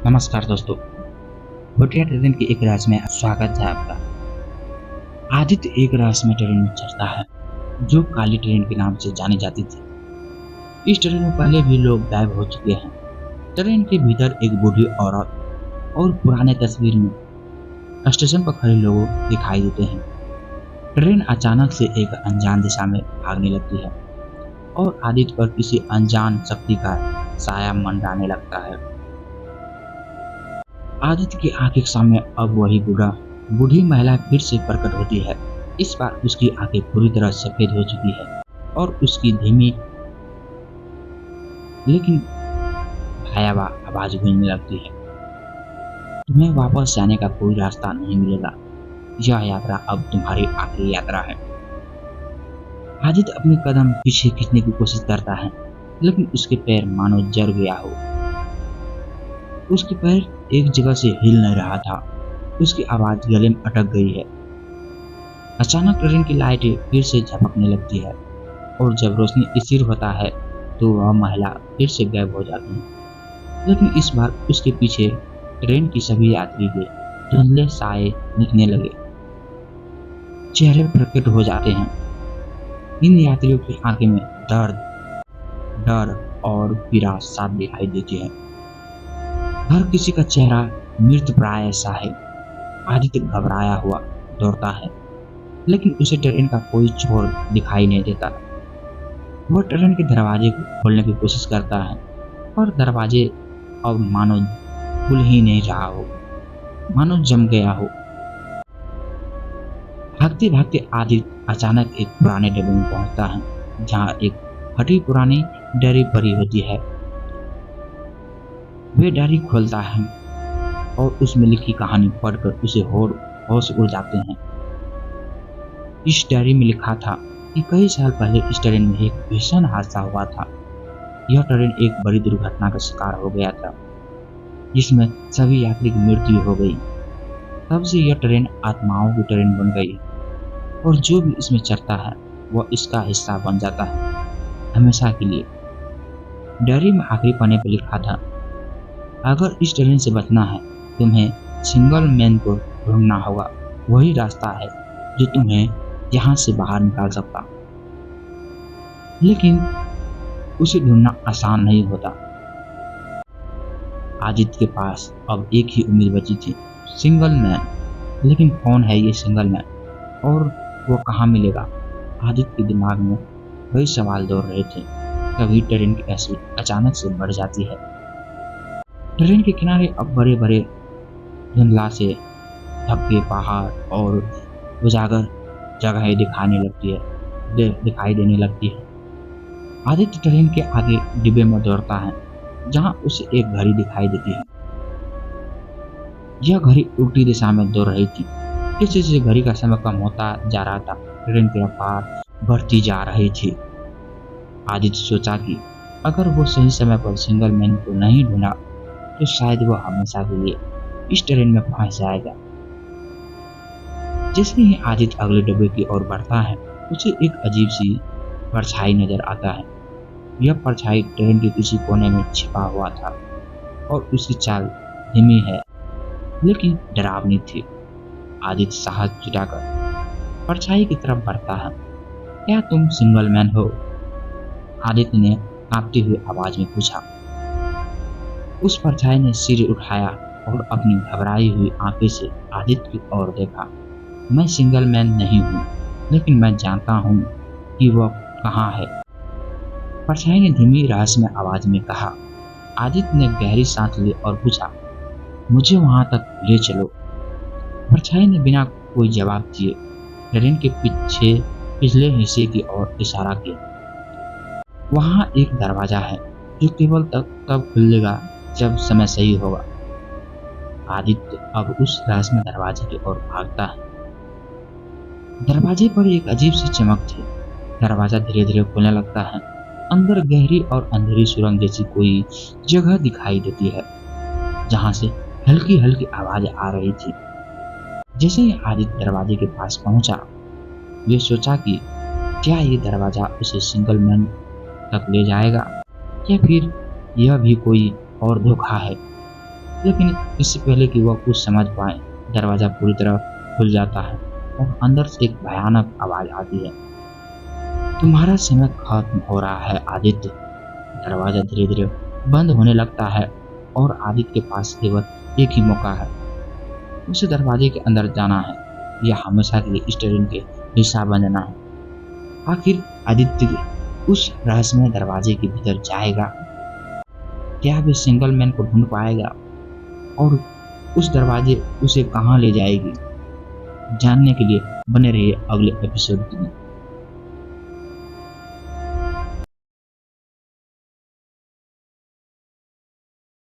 नमस्कार दोस्तों। भुटिया ट्रेन की एक राज में स्वागत है आपका। आदित्य एक रहस्यमय ट्रेन में चढ़ता है जो काली ट्रेन के नाम से जानी जाती थी। इस ट्रेन में पहले भी लोग गायब हो चुके हैं। ट्रेन के भीतर एक बूढ़ी औरत और पुराने तस्वीर में स्टेशन पर खड़े लोग दिखाई देते हैं। ट्रेन अचानक से एक अनजान दिशा में भागने लगती है और आदित्य पर किसी अनजान शक्ति का साया मंडराने लगता है। आदित्य की आंखें के सामने अब वही बूढ़ी महिला फिर से प्रकट होती है। इस बार उसकी आंखें पूरी तरह सफेद हो चुकी है और उसकी धीमी लेकिन भयावह आवाज गूंजने लगती है। तुम्हें वापस जाने का कोई रास्ता नहीं मिलेगा। यह यात्रा अब तुम्हारी आखिरी यात्रा है। आदित्य अपने कदम पीछे खींचने की कोशिश करता है, लेकिन उसके पैर मानो जल गया हो। उसके पैर एक जगह से हिल नहीं रहा था। उसकी आवाज गले में अटक गई है। अचानक ट्रेन की लाइटें फिर से झपकने लगती है और जब रोशनी स्थिर होता है तो वह महिला फिर से गायब हो जाती है। लेकिन इस बार उसके पीछे ट्रेन की सभी यात्री के धुंधले साए दिखने लगे। चेहरे प्रकट हो जाते हैं। इन यात्रियों की आंखें में दर्द, डर और पीड़ा साफ दिखाई देती है। हर किसी का चेहरा मृत प्राय ऐसा है। आदित्य घबराया हुआ दौड़ता है, लेकिन उसे ट्रेन का कोई छोर दिखाई नहीं देता। वह ट्रेन के दरवाजे को खोलने की कोशिश करता है, पर दरवाजे अब मानो खुल ही नहीं रहा हो, मानो जम गया हो। भागते भागते आदित्य अचानक एक पुराने डब्बे में पहुंचता है, जहां एक फटी पुरानी डायरी पड़ी होती है। वे डायरी खोलता है और उसमें लिखी कहानी पढ़कर उसे होश उड़ जाते हैं। इस डायरी में लिखा था कि कई साल पहले इस ट्रेन में एक भीषण हादसा हुआ था। यह ट्रेन एक बड़ी दुर्घटना का शिकार हो गया था, जिसमें सभी यात्री की मृत्यु हो गई। तब से यह ट्रेन आत्माओं की ट्रेन बन गई और जो भी इसमें चढ़ता है वह इसका हिस्सा बन जाता है, हमेशा के लिए। डायरी में आखिरी पन्ने पर लिखा था, अगर इस ट्रेन से बचना है तुम्हें सिंगल मैन को ढूंढना होगा। वही रास्ता है जो तुम्हें यहाँ से बाहर निकाल सकता। लेकिन उसे ढूंढना आसान नहीं होता। आदित्य के पास अब एक ही उम्मीद बची थी, सिंगल मैन। लेकिन कौन है ये सिंगल मैन और वो कहाँ मिलेगा? आदित्य के दिमाग में कई सवाल दौड़ रहे थे। तभी ट्रेन की स्पीड अचानक से बढ़ जाती है। ट्रेन के किनारे अब बड़े बड़े धुंधला से धब्बे, पहाड़ और उजागर जगहें दिखाई देने लगती है। आदित्य ट्रेन के आगे डिब्बे में दौड़ता है, जहां उसे एक घड़ी दिखाई देती है। यह घड़ी उल्टी दिशा में दौड़ रही थी। जैसे जैसे घड़ी का समय कम होता जा रहा था, ट्रेन की रफ्तार बढ़ती जा रही थी। आदित्य सोचा कि अगर वो सही समय पर सिंगल मैन को नहीं ढूंढा तो शायद वो हमेशा के लिए इस ट्रेन में फंस जाएगा। जैसे ही आदित्य अगले डब्बे की ओर बढ़ता है, उसे एक अजीब सी परछाई नजर आता है। यह परछाई ट्रेन के किसी कोने में छिपा हुआ था और उसकी चाल धीमी है लेकिन डरावनी थी। आदित्य साहस जुटाकर परछाई की तरफ बढ़ता है। क्या तुम सिंगल मैन हो? आदित्य ने कांपती हुई आवाज में पूछा। उस परछाई ने सिर उठाया और अपनी घबराई हुई आंखें से आदित्य की ओर देखा। मैं सिंगल मैन नहीं हूँ, लेकिन मैं जानता हूँ कि वह कहाँ है। परछाई ने धीमी रहस्यमय आवाज में कहा। आदित्य ने गहरी सांस ली और पूछा, मुझे वहां तक ले चलो। परछाई ने बिना कोई जवाब दिए ट्रेन के पीछे पिछले हिस्से की ओर इशारा किया। वहां एक दरवाजा है जो केवल तब खुलेगा जब समय सही होगा। आदित्य अब उस रहस्यमय दरवाजे की ओर भागता है। दरवाजे पर एक अजीब सी चमक थी। दरवाजा धीरे धीरे खुलने लगता है। अंदर गहरी और अंधेरी सुरंग जैसी कोई जगह दिखाई देती है, जहां से हल्की हल्की आवाज आ रही थी। जैसे ही आदित्य दरवाजे के पास पहुंचा, वे सोचा कि क्या ये दरवाजा उसे सिंगल मैन तक ले जाएगा या फिर यह भी कोई और धोखा है। लेकिन इससे पहले कि वह कुछ समझ पाए, दरवाजा पूरी तरह खुल जाता है और अंदर से एक भयानक आवाज आती है, तुम्हारा समय खत्म हो रहा है आदित्य। दरवाजा धीरे धीरे बंद होने लगता है और आदित्य के पास केवल एक ही मौका है, उसे दरवाजे के अंदर जाना है या हमेशा के लिए स्टीयरिंग के हिस्सा बनना है। आखिर आदित्य उस रहस्यमय दरवाजे के भीतर जाएगा, क्या वे सिंगल मैन को ढूंढ पाएगा और उस दरवाजे उसे कहाँ ले जाएगी? जानने के लिए बने रहिए अगले एपिसोड में।